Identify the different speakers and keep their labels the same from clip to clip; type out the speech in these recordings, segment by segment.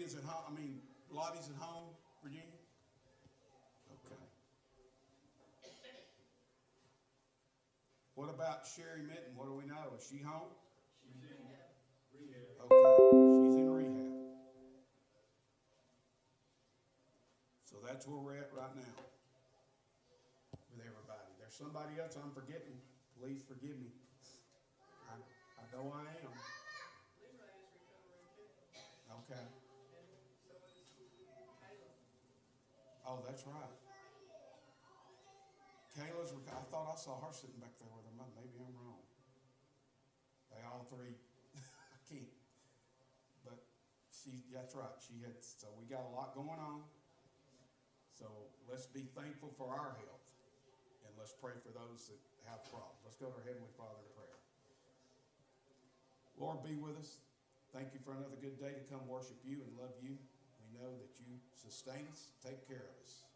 Speaker 1: is at home. Lottie's at home, Virginia? Okay. What about Sherry Mitten? What do we know? Is she home?
Speaker 2: She's in rehab.
Speaker 1: Okay, she's in rehab. So that's where we're at right now with everybody. There's somebody else I'm forgetting. Please forgive me. I know I am.
Speaker 3: Leroy is recovering too.
Speaker 1: Okay.
Speaker 3: And so is Caleb.
Speaker 1: Oh, that's right. Kayla's, I thought I saw her sitting back there with her mother. Maybe I'm wrong. They all three, I can't. But that's right. So we got a lot going on. So let's be thankful for our health. And let's pray for those that have problems. Let's go to our Heavenly Father in prayer. Lord, be with us. Thank you for another good day to come worship you and love you. We know that you sustain us, take care of us.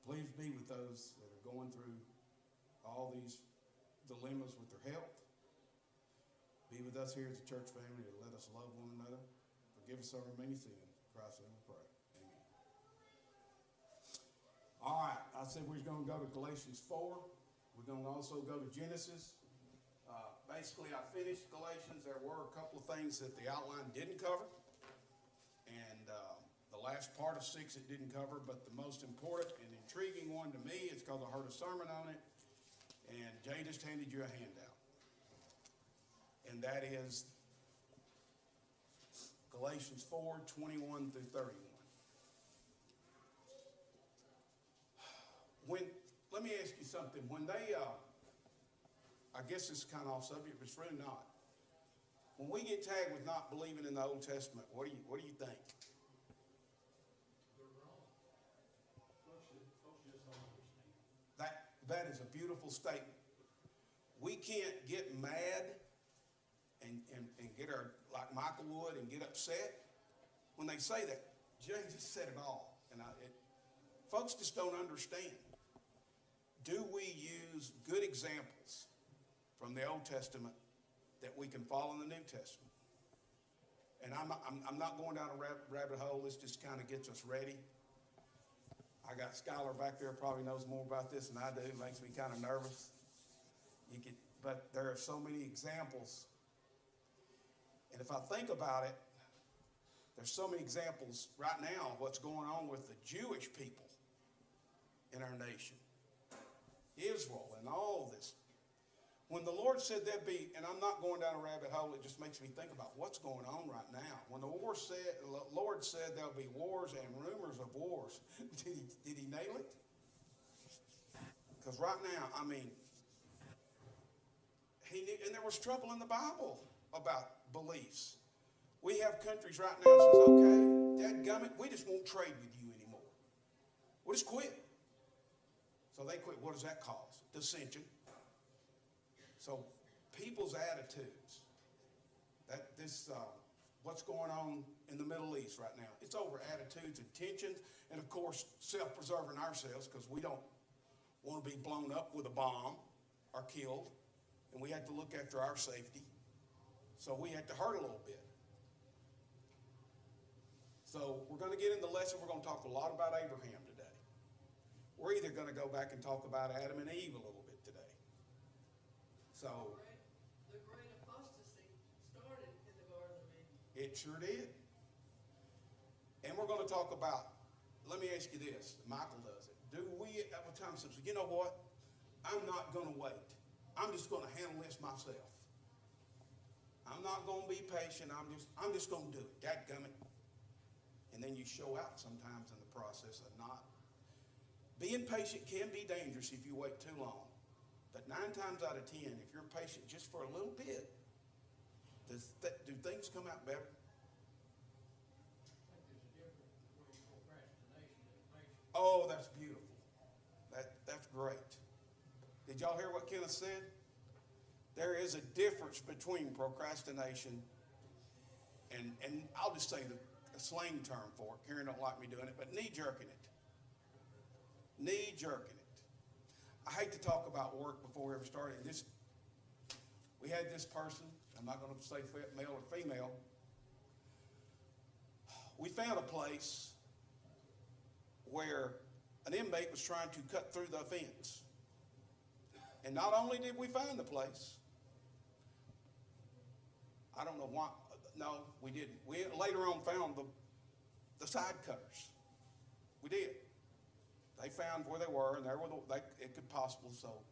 Speaker 1: Please be with those that are going through all these dilemmas with their health. Be with us here as a church family and let us love one another. Forgive us our many sins. In Christ's name we pray. Amen. All right. I said we were going to go to Galatians 4. We're going to also go to Genesis. Basically, I finished Galatians. There were a couple of things that the outline didn't cover. And the last part of 6 it didn't cover. But the most important and intriguing one to me is because I heard a sermon on it. And Jay just handed you a handout. And that is Galatians 4, 21 through 31. Let me ask you something. When they, I guess this is kind of off subject, but it's really not. When we get tagged with not believing in the Old Testament, what do you think?
Speaker 2: They're wrong. Folks just don't understand.
Speaker 1: That is a beautiful statement. We can't get mad and get like Michael would and get upset when they say that. Jay just said it all. And folks just don't understand. Do we use good examples from the Old Testament that we can follow in the New Testament? And I'm not going down a rabbit hole. This just kind of gets us ready. I got Skylar back there, probably knows more about this than I do. It makes me kind of nervous. But there are so many examples. And if I think about it, there's so many examples right now of what's going on with the Jewish people in our nation. Israel and all this. When the Lord said there'd be, and I'm not going down a rabbit hole, it just makes me think about what's going on right now. When the Lord said there'll be wars and rumors of wars, did he nail it? Because right now, and there was trouble in the Bible about beliefs. We have countries right now that says, okay, dadgummit, we just won't trade with you anymore. We'll just quit. So they quit. What does that cause? Dissension. So people's attitudes, what's going on in the Middle East right now, it's over attitudes and tensions, and of course self-preserving ourselves because we don't want to be blown up with a bomb or killed, and we have to look after our safety. So we have to hurt a little bit. So we're going to get in the lesson. We're going to talk a lot about Abraham today. We're either going to go back and talk about Adam and Eve a little bit today. So
Speaker 3: The great apostasy started in the Garden of Eden.
Speaker 1: it sure did. And we're going to talk about, let me ask you this, Michael does it. Do we at a time say, you know what? I'm not going to wait. I'm just going to handle this myself. I'm not going to be patient. I'm just going to do it. Dadgummit. And then you show out sometimes in the process of not. Being patient can be dangerous if you wait too long. But 9 times out of 10, if you're patient just for a little bit, do things come out better?
Speaker 2: I think there's a difference between procrastination and patience.
Speaker 1: Oh, that's beautiful. That's great. Did y'all hear what Kenneth said? There is a difference between procrastination and I'll just say a slang term for it. Karen don't like me doing it, but knee-jerking it. Knee-jerking it. I hate to talk about work before we ever started. We had this person, I'm not going to say male or female. we found a place where an inmate was trying to cut through the fence. And not only did we find the place, I don't know why, no, we didn't. We later on found the side cutters. We did. They found where they were, and there were it could possibly so.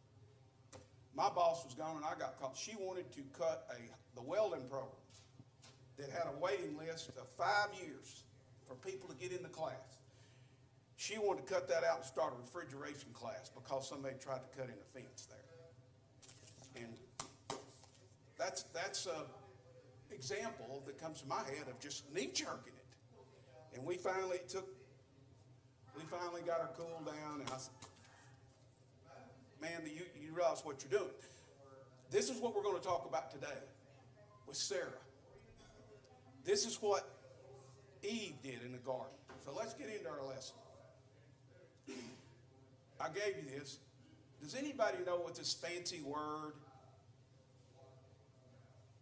Speaker 1: My boss was gone, and I got caught. She wanted to cut the welding program that had a waiting list of 5 years for people to get in the class. She wanted to cut that out and start a refrigeration class because somebody tried to cut in a fence there. And that's a example that comes to my head of just knee-jerking it. And we finally got her cooled down, and I said, man, you realize what you're doing. This is what we're going to talk about today with Sarah. This is what Eve did in the garden. So let's get into our lesson. I gave you this. Does anybody know what this fancy word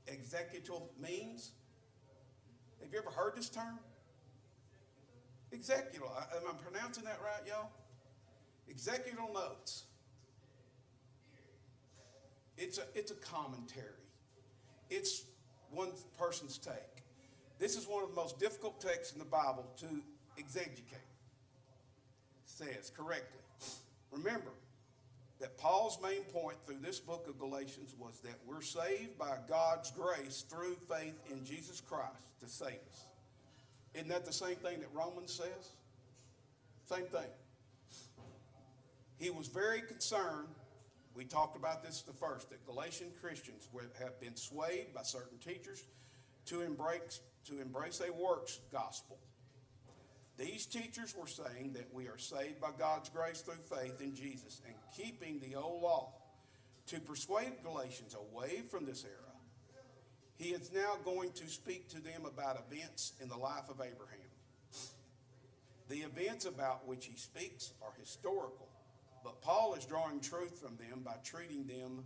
Speaker 1: executive means? Have you ever heard this term? Executive. Am I pronouncing that right, y'all? Executive notes. It's a commentary. It's one person's take. This is one of the most difficult texts in the Bible to exegete. Says correctly. Remember that Paul's main point through this book of Galatians was that we're saved by God's grace through faith in Jesus Christ to save us. Isn't that the same thing that Romans says? Same thing. He was very concerned, we talked about this the first, that Galatian Christians have been swayed by certain teachers to embrace a works gospel. These teachers were saying that we are saved by God's grace through faith in Jesus and keeping the old law. To persuade Galatians away from this era, he is now going to speak to them about events in the life of Abraham. The events about which he speaks are historical, but Paul is drawing truth from them by treating them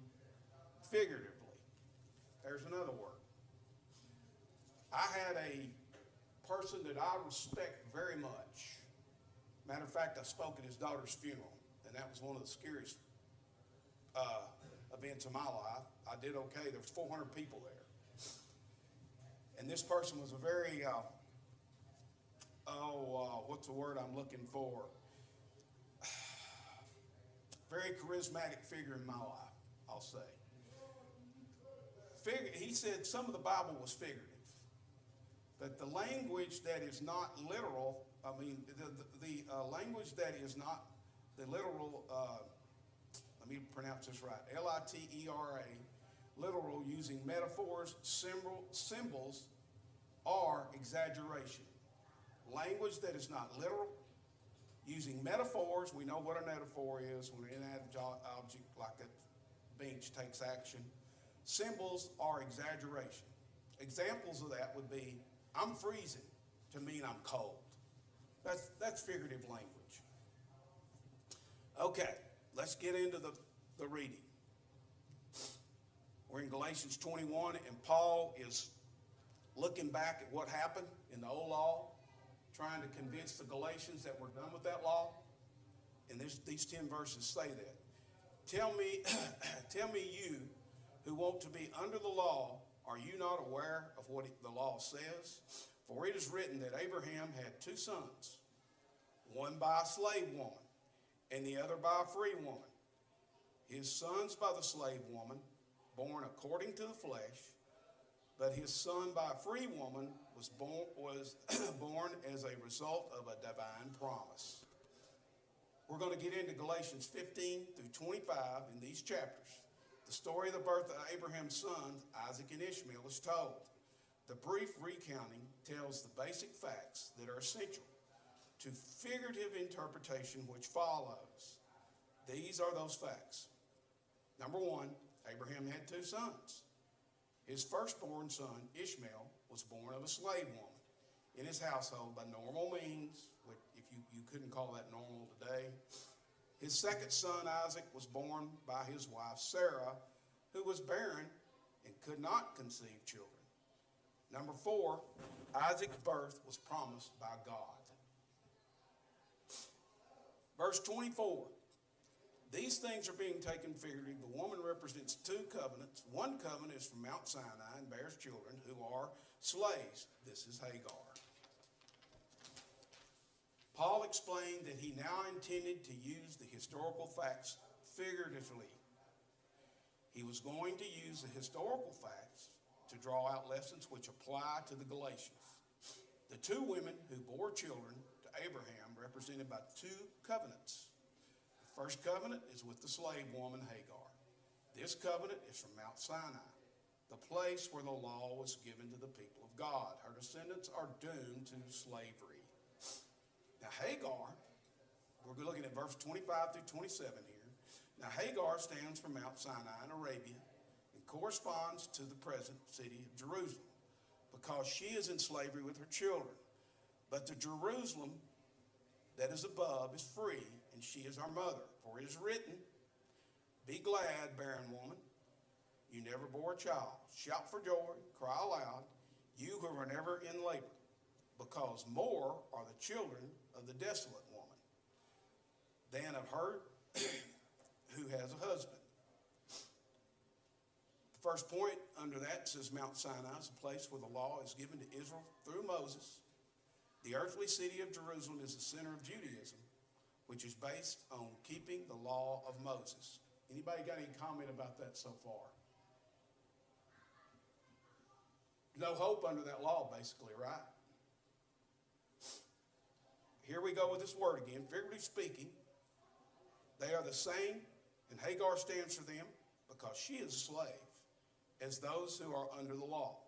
Speaker 1: figuratively. There's another word. I had a person that I respect very much. Matter of fact, I spoke at his daughter's funeral, and that was one of the scariest events of my life. I did okay. There was 400 people there. And this person was a very, what's the word I'm looking for? Very charismatic figure in my life, I'll say. He said some of the Bible was figurative. That the language that is not literal, the language that is not the literal, let me pronounce this right, Litera, literal, using metaphors, symbols, are exaggeration. Language that is not literal, using metaphors, we know what a metaphor is when an inanimate object like a bench takes action. Symbols are exaggeration. Examples of that would be, I'm freezing to mean I'm cold. That's figurative language. Okay, let's get into the reading. We're in Galatians 21, and Paul is looking back at what happened in the old law, trying to convince the Galatians that we're done with that law. And these 10 verses say that. Tell me, you who want to be under the law, are you not aware of what the law says? For it is written that Abraham had 2 sons, one by a slave woman and the other by a free woman. His sons by the slave woman, born according to the flesh, but his son by a free woman was born as a result of a divine promise. We're going to get into Galatians 15 through 25 in these chapters. The story of the birth of Abraham's sons, Isaac and Ishmael, is told. The brief recounting tells the basic facts that are essential to figurative interpretation which follows. These are those facts. Number 1, Abraham had 2 sons. His firstborn son, Ishmael, was born of a slave woman in his household by normal means, which if you couldn't call that normal today. His second son, Isaac, was born by his wife, Sarah, who was barren and could not conceive children. Number 4, Isaac's birth was promised by God. Verse 24. These things are being taken figuratively. The woman represents 2 covenants. One covenant is from Mount Sinai and bears children who are slaves. This is Hagar. Paul explained that he now intended to use the historical facts figuratively. He was going to use the historical facts to draw out lessons which apply to the Galatians. The 2 women who bore children to Abraham represented by 2 covenants. The first covenant is with the slave woman Hagar. This covenant is from Mount Sinai, the place where the law was given to the people of God. Her descendants are doomed to slavery. Now Hagar, we're looking at verse 25 through 27 here. Now Hagar stands for Mount Sinai in Arabia and corresponds to the present city of Jerusalem because she is in slavery with her children. But the Jerusalem that is above is free, and she is our mother. For it is written, be glad, barren woman, you never bore a child. Shout for joy, cry aloud, you who are never in labor, because more are the children of the desolate woman than of her who has a husband. The first point under that says Mount Sinai is a place where the law is given to Israel through Moses. The earthly city of Jerusalem is the center of Judaism, which is based on keeping the law of Moses. Anybody got any comment about that so far? No hope under that law, basically, right? Here we go with this word again. Figuratively speaking, they are the same, and Hagar stands for them because she is a slave, as those who are under the law.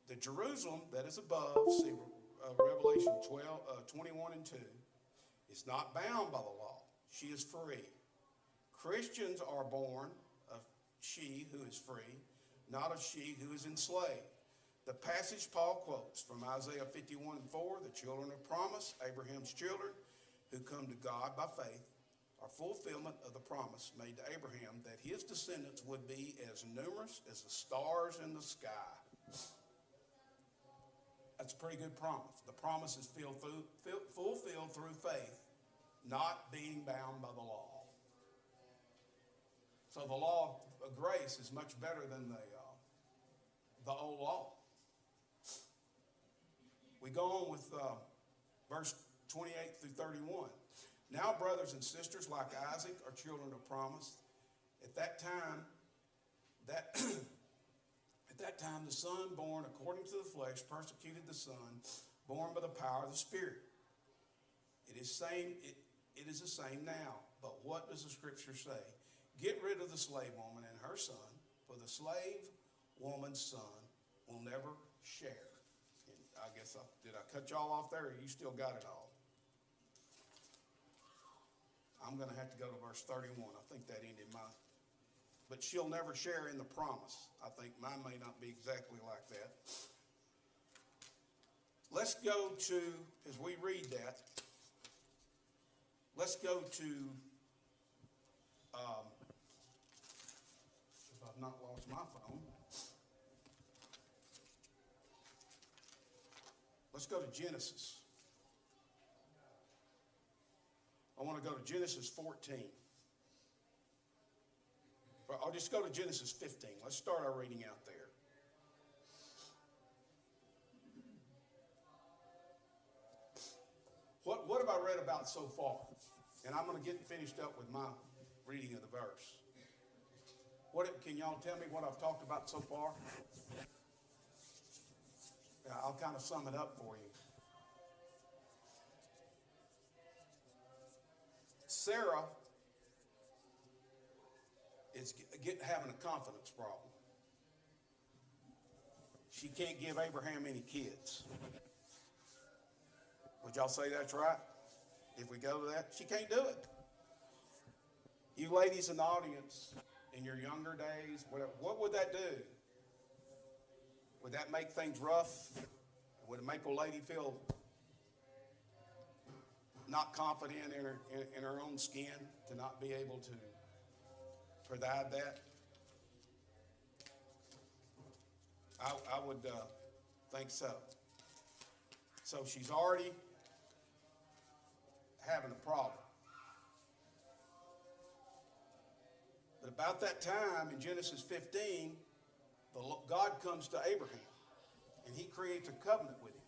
Speaker 1: The Jerusalem that is above, see Revelation 21 and 2, is not bound by the law. She is free. Christians are born of she who is free, not of she who is enslaved. The passage Paul quotes from Isaiah 51 and 4, the children of promise, Abraham's children, who come to God by faith, are fulfillment of the promise made to Abraham that his descendants would be as numerous as the stars in the sky. That's a pretty good promise. The promise is fulfilled through faith, not being bound by the law. So the law of grace is much better than the old law. We go on with verse 28 through 31. Now, brothers and sisters, like Isaac, are children of promise. At that time, the son born according to the flesh persecuted the son born by the power of the Spirit. It is the same now. But what does the Scripture say? Get rid of the slave woman and her son, for the slave woman's son will never share. And I guess did I cut y'all off there, or you still got it all? I'm going to have to go to verse 31. I think that ended mine. But she'll never share in the promise. I think mine may not be exactly like that. Let's go to, as we read that, let's go to, if I've not lost my phone, let's go to Genesis. I want to go to Genesis 14. I'll just go to Genesis 15. Let's start our reading out there. What have I read about so far? And I'm going to get finished up with my reading of the verse. Can y'all tell me what I've talked about so far? Yeah, I'll kind of sum it up for you. Sarah is having a confidence problem. She can't give Abraham any kids. Would y'all say that's right? If we go to that, she can't do it. You ladies in the audience, in your younger days, what would that do? Would that make things rough? Would it make a lady feel not confident in her own skin to not be able to provide that? I would Think so. So she's already having a problem. But about that time in Genesis 15, God comes to Abraham and he creates a covenant with him.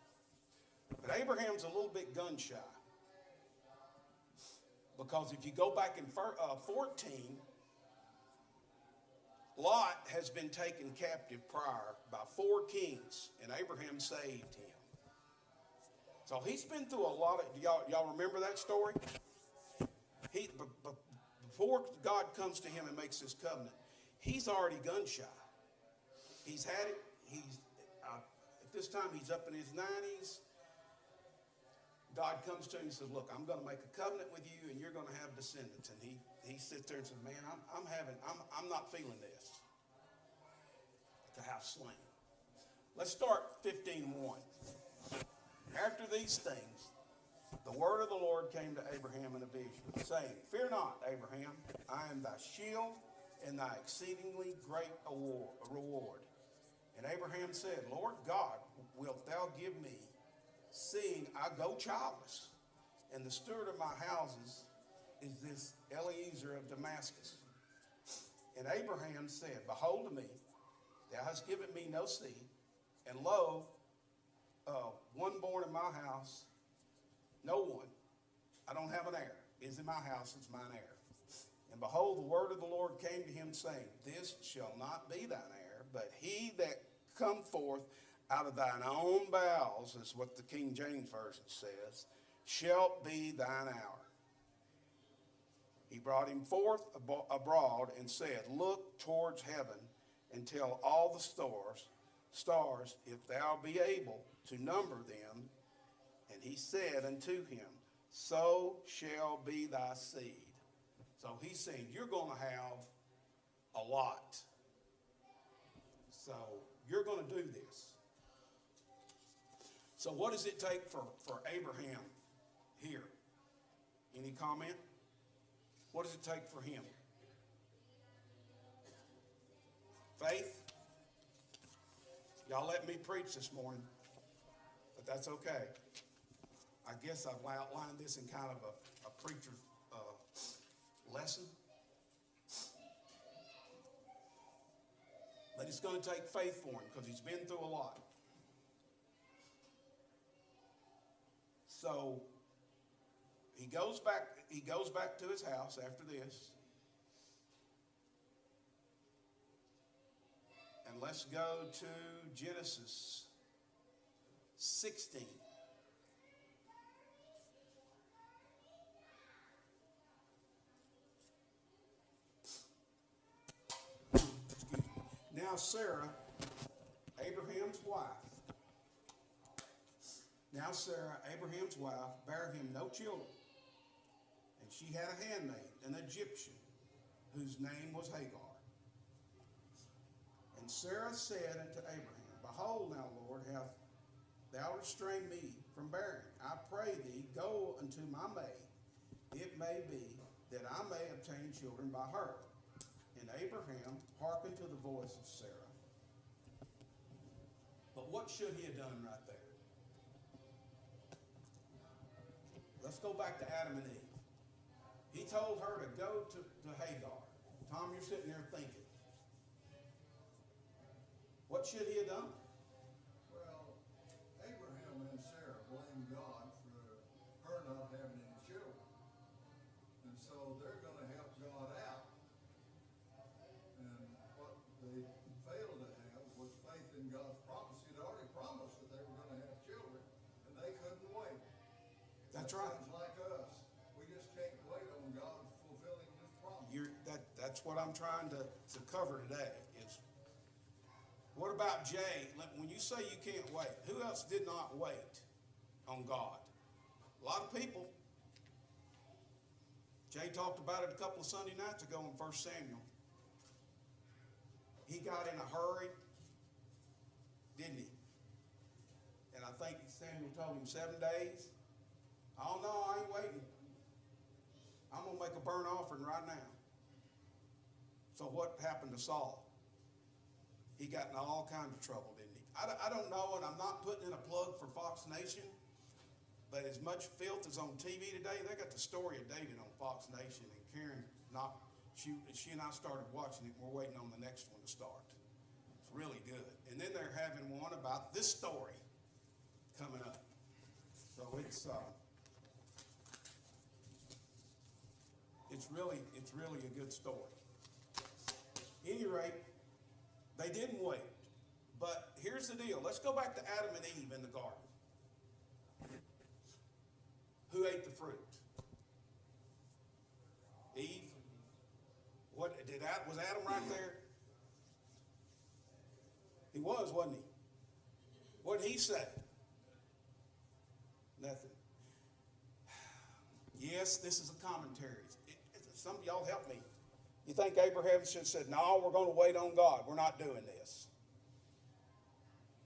Speaker 1: But Abraham's a little bit gun shy. Because if you go back in 14, Lot has been taken captive prior by 4 kings, and Abraham saved him. So he's been through a lot of, y'all remember that story? Before God comes to him and makes this covenant, he's already gun shy. He's had it. At this time, he's up in his 90s. God comes to him and says, look, I'm going to make a covenant with you and you're going to have descendants. And he sits there and says, man, I'm not feeling this. To have slain. Let's start 15:1. After these things, the word of the Lord came to Abraham in a vision, saying, fear not, Abraham, I am thy shield and thy exceedingly great reward. And Abraham said, Lord God, wilt thou give me, seeing I go childless, and the steward of my houses is this Eliezer of Damascus. And Abraham said, behold to me, thou hast given me no seed, and lo, one born in my house, no one, I don't have an heir, is in my house, is mine heir. And behold, the word of the Lord came to him, saying, this shall not be thine heir, but he that come forth out of thine own bowels, is what the King James Version says, shalt be thine hour. He brought him forth abroad and said, look towards heaven and tell all the stars, if thou be able to number them. And he said unto him, so shall be thy seed. So he's saying, you're going to have a lot. So you're going to do this. So what does it take for Abraham here? Any comment? What does it take for him? Faith? Y'all let me preach this morning, but that's okay. I guess I've outlined this in kind of a preacher's lesson. But it's going to take faith for him because he's been through a lot. So he goes back to his house after this. And let's go to Genesis 16. Now Sarah, Abraham's wife, bare him no children. And she had a handmaid, an Egyptian, whose name was Hagar. And Sarah said unto Abraham, behold now, Lord, hath thou restrained me from bearing. I pray thee, go unto my maid. It may be that I may obtain children by her. And Abraham hearkened to the voice of Sarah. But what should he have done right there? Let's go back to Adam and Eve. He told her to go to Hagar. Tom, you're sitting there thinking. What should he have done?
Speaker 2: Well, Abraham and Sarah blamed God for her not having any children. And so they're going to help God out. And what they failed to have was faith in God's promise. He'd already promised that they were going to have children, and they couldn't wait.
Speaker 1: That's right.
Speaker 2: Sounds like us. We just can't wait on God fulfilling His promise.
Speaker 1: That's what I'm trying to cover today. Is what about Jay? When you say you can't wait, who else did not wait on God? A lot of people. Jay talked about it a couple of Sunday nights ago in 1 Samuel. He got in a hurry, didn't he? And I think Samuel told him 7 days. Oh no, I ain't waiting. I'm going to make a burnt offering right now. So what happened to Saul? He got in all kinds of trouble, didn't he? I don't know, and I'm not putting in a plug for Fox Nation, but as much filth is on TV today, they got the story of David on Fox Nation, and Karen she and I started watching it, and we're waiting on the next one to start. It's really good. And then they're having one about this story coming up. So it's really a good story. At any rate, they didn't wait. But here's the deal. Let's go back to Adam and Eve in the garden. Who ate the fruit? Eve. Was Adam right there? He was, wasn't he? What did he say? Nothing. Yes, this is a commentary. Some of y'all help me. You think Abraham should have said, no, we're going to wait on God. We're not doing this.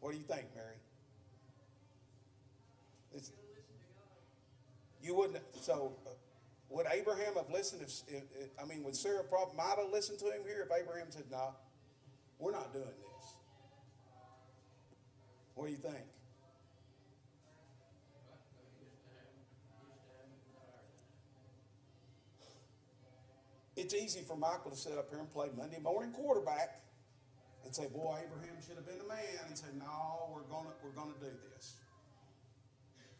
Speaker 1: What do you think, Mary? You wouldn't. So, would Abraham have listened would Sarah probably might have listened to him here if Abraham said, no, we're not doing this? What do you think? It's easy for Michael to sit up here and play Monday morning quarterback and say, boy, Abraham should have been the man, and say, no, we're gonna do this.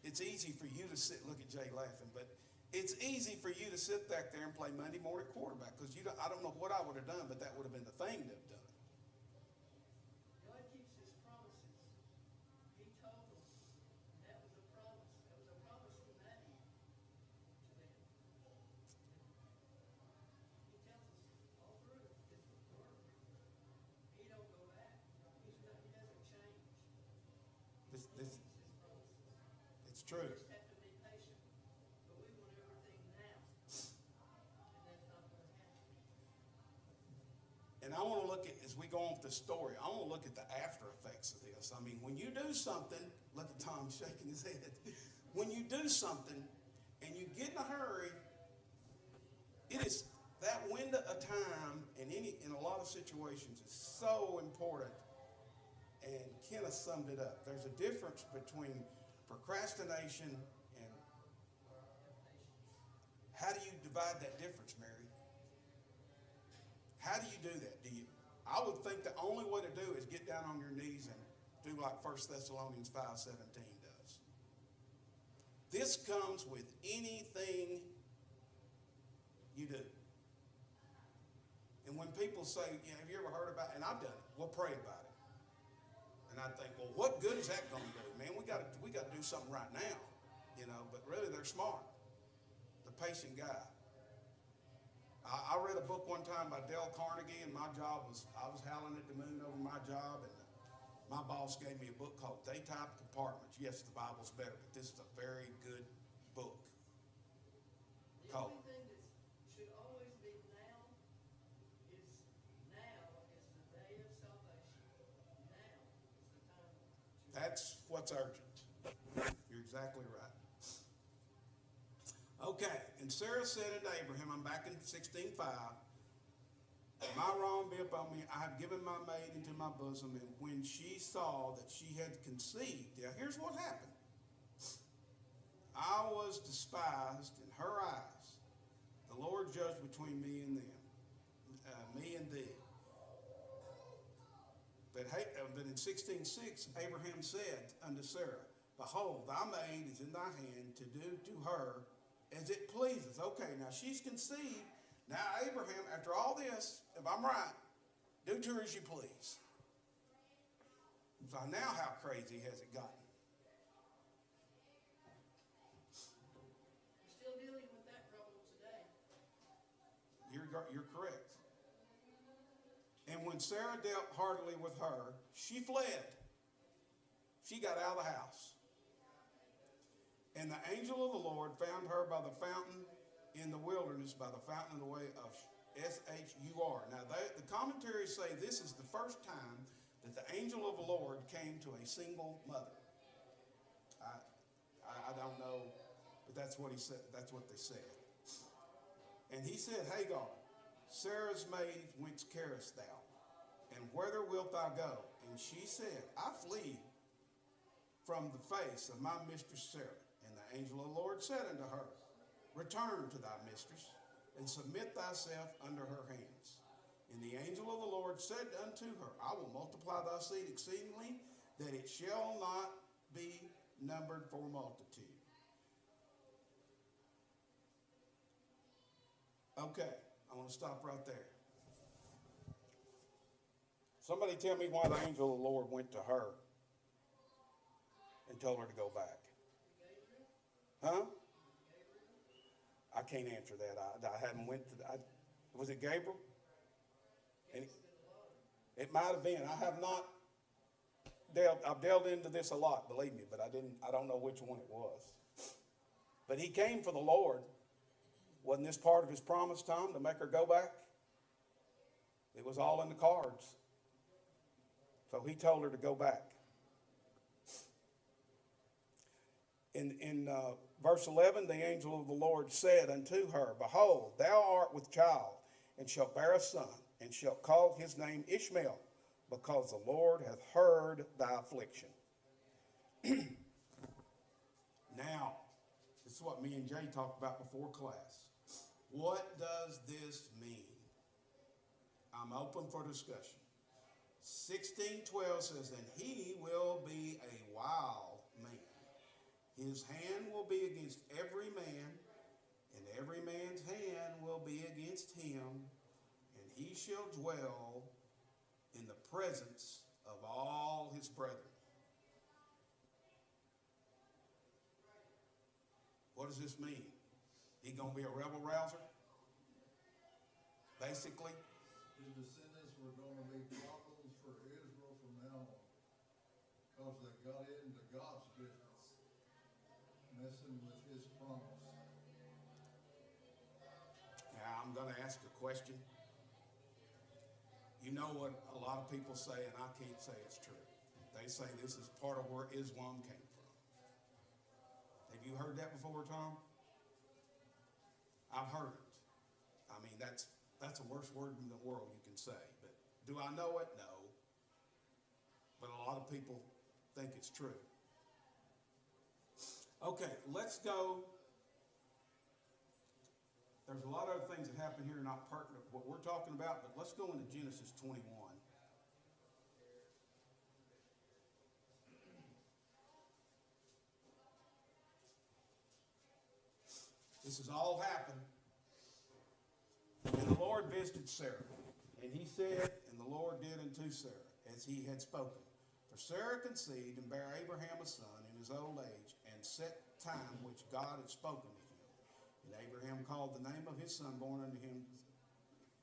Speaker 1: It's easy for you to sit, look at Jay laughing, but it's easy for you to sit back there and play Monday morning quarterback, because I don't know what I would have done, but that would have been the thing to have done.
Speaker 3: God keeps his promises. He told them that was a promise. That was a promise he made to them. He tells us all through it, his word. He don't go back. He doesn't change.
Speaker 1: This,
Speaker 3: He keeps his promises.
Speaker 1: it's true.
Speaker 3: We just have to be patient. But we want everything now. And that's not going to happen.
Speaker 1: And I want to look at, as we go on with this story, I want to look at the after effects of this. I mean, when you do something, look at Tom shaking his head. When you do something and you get in a hurry, it is that window of time in a lot of situations is so important. And Kenneth summed it up. There's a difference between procrastination and how do you divide that difference, Mary? How do you do that? I would think the only way to do is get down on your knees and do like 1 Thessalonians 5:17 does. This comes with anything you do. And when people say, have you ever heard about it? And I've done it. We'll pray about it. And I think, well, what good is that going to do? Man, we got to do something right now, but really they're smart. The patient guy. I read a book one time by Dale Carnegie, and I was howling at the moon over my job, and my boss gave me a book called Daytime Compartments. Yes, the Bible's better, but this is a very good book.
Speaker 3: The only thing that should always be now is the day of salvation. Now is the time.
Speaker 1: That's what's urgent. You're exactly right. Okay, and Sarah said unto Abraham, I'm back in 16:5, my wrong be upon me, I have given my maid into my bosom, and when she saw that she had conceived, now here's what happened. I was despised in her eyes. The Lord judged between me and them, me and thee. But in 16:6, Abraham said unto Sarah, behold, thy maid is in thy hand to do to her as it pleases. Okay, now she's conceived. Now Abraham, after all this, if I'm right, do to her as you please. So now how crazy has it gotten?
Speaker 3: We're still dealing with that problem today.
Speaker 1: You're correct. And when Sarah dealt heartily with her, she fled. She got out of the house. And the angel of the Lord found her by the fountain in the wilderness, by the fountain in the way of Shur. Now, the commentaries say this is the first time that the angel of the Lord came to a single mother. I don't know, but that's what he said. That's what they said. And he said, Hagar, Sarah's maid, whence carest thou? And whither wilt thou go? And And she said, I flee from the face of my mistress Sarah. And the angel of the Lord said unto her, Return to thy mistress, and submit thyself under her hands. And the angel of the Lord said unto her, I will multiply thy seed exceedingly, that it shall not be numbered for multitude. Okay, I want to stop right there. Somebody tell me why the angel of the Lord went to her and told her to go back. Huh? I can't answer that. I haven't went to. Was it Gabriel? It might have been. I have not I've delved into this a lot, believe me, but I don't know which one it was. But he came for the Lord. Wasn't this part of his promise, Tom, to make her go back? It was all in the cards. So he told her to go back. In verse 11, the angel of the Lord said unto her, Behold, thou art with child, and shalt bear a son, and shalt call his name Ishmael, because the Lord hath heard thy affliction. Now, this is what me and Jay talked about before class. What does this mean? I'm open for discussion. 16:12 says, And he will be a wild man. His hand will be against every man, and every man's hand will be against him, and he shall dwell in the presence of all his brethren. What does this mean? He gonna be a rebel rouser? Basically?
Speaker 2: His descendants were going to be problems for Israel from now on, because they got into God's business, messing with his promise.
Speaker 1: Now, I'm gonna ask a question. You know what a lot of people say, and I can't say it's true. They say this is part of where Islam came from. Have you heard that before, Tom? I've heard it. I mean, that's the worst word in the world you can say. But do I know it? No. But a lot of people think it's true. Okay, let's go. There's a lot of other things that happen here not pertinent to what we're talking about, but let's go into Genesis 21. This has all happened. And the Lord visited Sarah. And he said, and the Lord did unto Sarah, as he had spoken. For Sarah conceived and bare Abraham a son in his old age, and set time which God had spoken to him. And Abraham called the name of his son born unto him,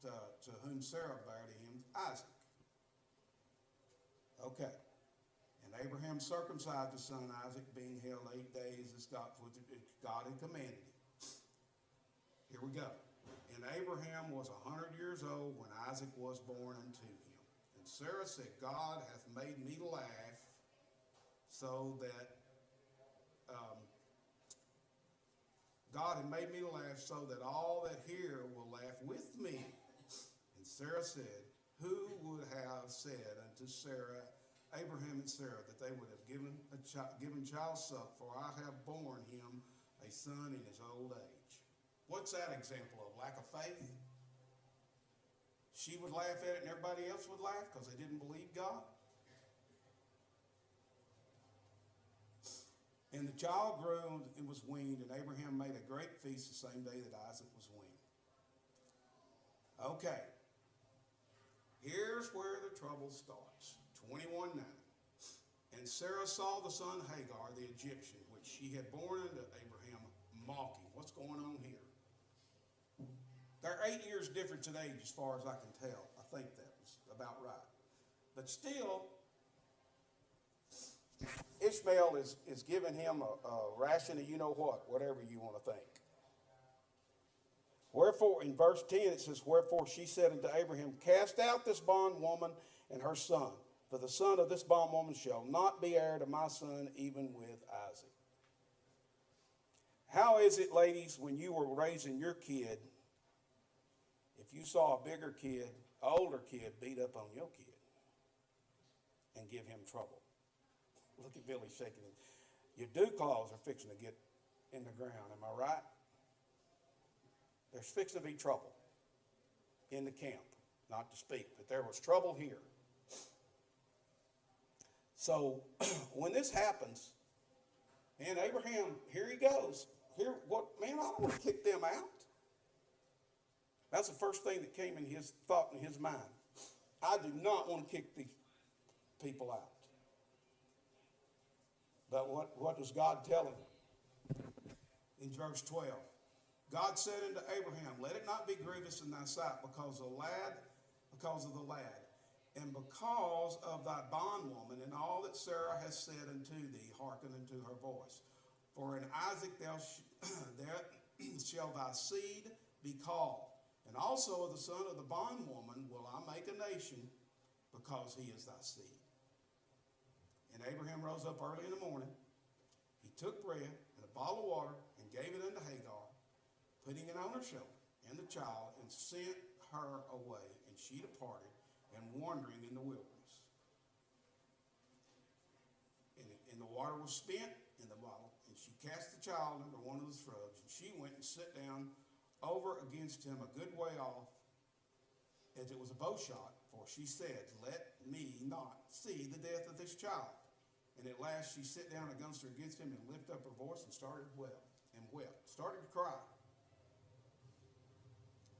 Speaker 1: to whom Sarah bare to him, Isaac. Okay. And Abraham circumcised his son Isaac, being held 8 days as God had commanded him. Here we go. And Abraham was 100 years old when Isaac was born unto him. And Sarah said, God hath made me laugh, so that God had made me laugh, so that all that hear will laugh with me. And Sarah said, Who would have said unto Sarah, Abraham and Sarah, that they would have given child suck, for I have borne him a son in his old age. What's that example of? Lack of faith? She would laugh at it and everybody else would laugh because they didn't believe God? And the child grew and was weaned, and Abraham made a great feast the same day that Isaac was weaned. Okay. Here's where the trouble starts. 21:9. And Sarah saw the son Hagar, the Egyptian, which she had borne unto Abraham, mocking. What's going on here? They're 8 years difference in age as far as I can tell. I think that was about right. But still, Ishmael is giving him a ration of you-know-what, whatever you want to think. Wherefore, in verse 10 it says, Wherefore she said unto Abraham, Cast out this bondwoman and her son, for the son of this bondwoman shall not be heir to my son, even with Isaac. How is it, ladies, when you were raising your kid, if you saw a bigger kid, older kid, beat up on your kid? and give him trouble. Look at Billy shaking it. Your dew claws are fixing to get in the ground, am I right? There's fixing to be trouble in the camp, not to speak, but there was trouble here. So when this happens, and Abraham, here he goes. Here, what, man, I don't want to kick them out. That's the first thing that came in his thought in his mind. I do not want to kick these people out. But what does God tell him? In verse 12, God said unto Abraham, let it not be grievous in thy sight because of the lad, and because of thy bondwoman, and all that Sarah has said unto thee, hearken unto her voice. For in Isaac shall thy seed be called, and also of the son of the bondwoman will I make a nation, because he is thy seed. And Abraham rose up early in the morning. He took bread and a bottle of water and gave it unto Hagar, putting it on her shoulder and the child, and sent her away. And she departed and wandering in the wilderness. And the water was spent in the bottle, and she cast the child under one of the shrubs, and she went and sat down over against him a good way off, as it was a bow shot, for she said, let me not see the death of this child. And at last she sat down against him and lifted up her voice and started to cry.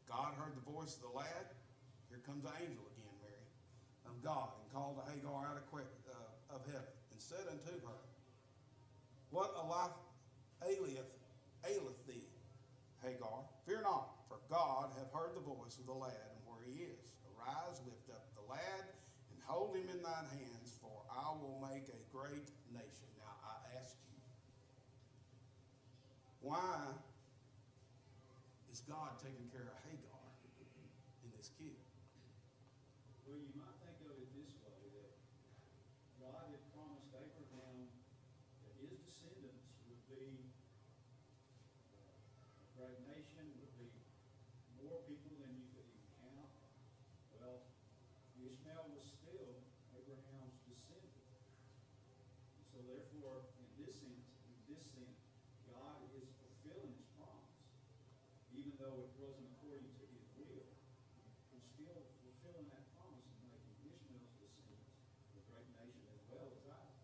Speaker 1: God heard the voice of the lad. Here comes the angel again, Mary, of God, and called to Hagar out of heaven, and said unto her, what a life aileth thee, Hagar? Fear not, for God hath heard the voice of the lad, and where he is. Arise, lift up the lad, and hold him in thine hands, for I will make a great nation. Now I ask you, why is God taking care of Hagar in this kid?
Speaker 4: Well, you might think of it this way, that God had promised Abraham that his descendants would be a great nation, would be more people than you could even count. Well, Ishmael was still Abraham's descendant. So therefore, in this sense, God is fulfilling his promise. Even though it wasn't according to his will, he's still fulfilling that promise and making Ishmael's descendants a great nation as well as ours.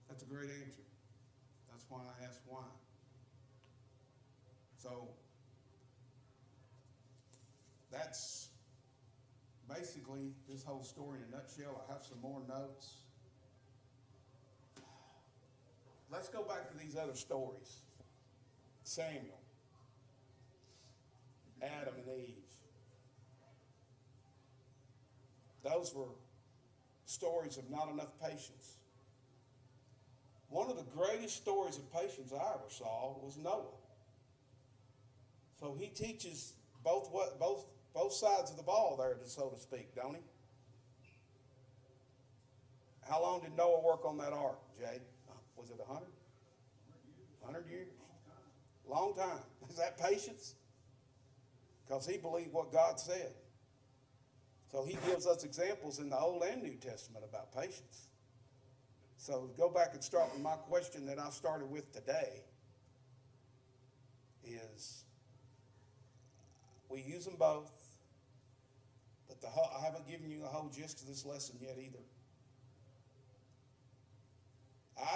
Speaker 1: That's a great answer. That's why I asked why. So that's basically this whole story in a nutshell. I have some more notes. Let's go back to these other stories. Samuel, Adam and Eve. Those were stories of not enough patience. One of the greatest stories of patience I ever saw was Noah. So he teaches both sides of the ball there, so to speak, don't he? How long did Noah work on that ark, Jay? Was it 100? 100 years? Long time. Is that patience? Because he believed what God said. So he gives us examples in the Old and New Testament about patience. So go back and start with my question that I started with today is we use them both, but I haven't given you the whole gist of this lesson yet either.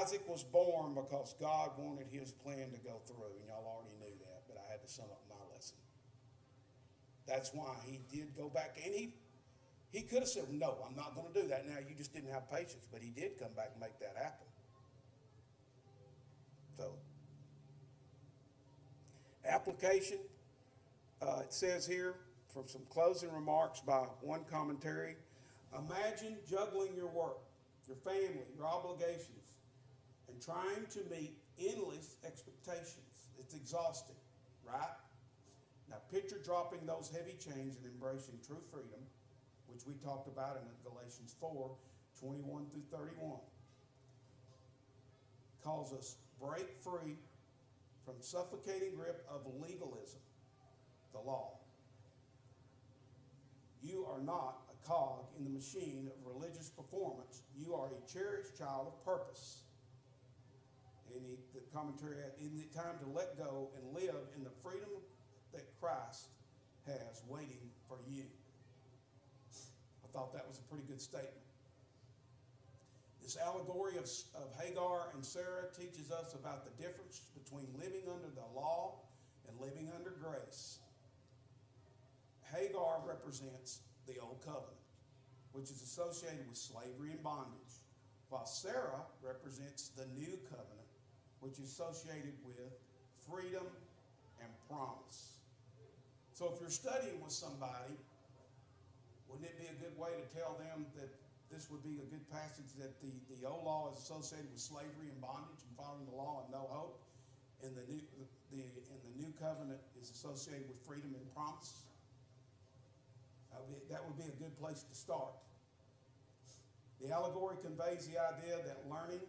Speaker 1: Isaac was born because God wanted his plan to go through, and y'all already knew that, but I had to sum up my lesson. That's why he did go back, and he could have said, no, I'm not going to do that now. You just didn't have patience, but he did come back and make that happen. So, application, it says here from some closing remarks by one commentary, imagine juggling your work, your family, your obligations, and trying to meet endless expectations. It's exhausting, right? Now picture dropping those heavy chains and embracing true freedom, which we talked about in Galatians 4, 21 through 31. Calls us break free from suffocating grip of legalism, the law. You are not a cog in the machine of religious performance. You are a cherished child of purpose. And the commentary, in the time to let go and live in the freedom that Christ has waiting for you. I thought that was a pretty good statement. This allegory of Hagar and Sarah teaches us about the difference between living under the law and living under grace. Hagar represents the old covenant, which is associated with slavery and bondage, while Sarah represents the new covenant, which is associated with freedom and promise. So if you're studying with somebody, wouldn't it be a good way to tell them that this would be a good passage, that the old law is associated with slavery and bondage and following the law and no hope, and the new covenant is associated with freedom and promise? That would be a good place to start. The allegory conveys the idea that learning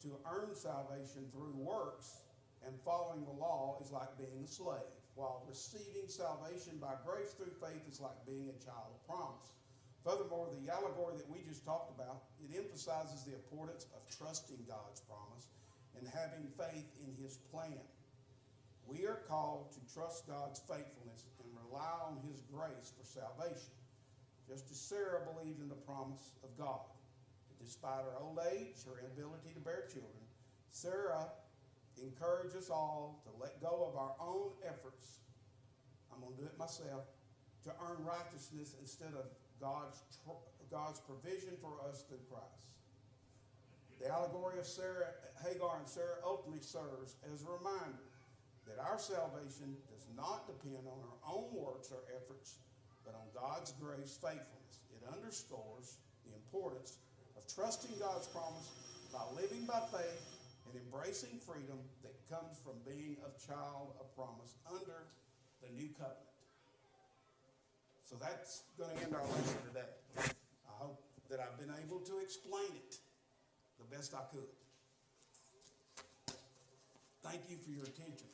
Speaker 1: to earn salvation through works and following the law is like being a slave, while receiving salvation by grace through faith is like being a child of promise. Furthermore, the allegory that we just talked about, it emphasizes the importance of trusting God's promise and having faith in His plan. We are called to trust God's faithfulness and rely on His grace for salvation, just as Sarah believed in the promise of God. Despite her old age, her inability to bear children, Sarah encouraged us all to let go of our own efforts. I'm going to do it myself, to earn righteousness instead of God's provision for us through Christ. The allegory of Hagar and Sarah ultimately serves as a reminder that our salvation does not depend on our own works or efforts, but on God's grace faithfulness. It underscores the importance of trusting God's promise by living by faith and embracing freedom that comes from being a child of promise under the new covenant. So that's going to end our lesson today. I hope that I've been able to explain it the best I could. Thank you for your attention.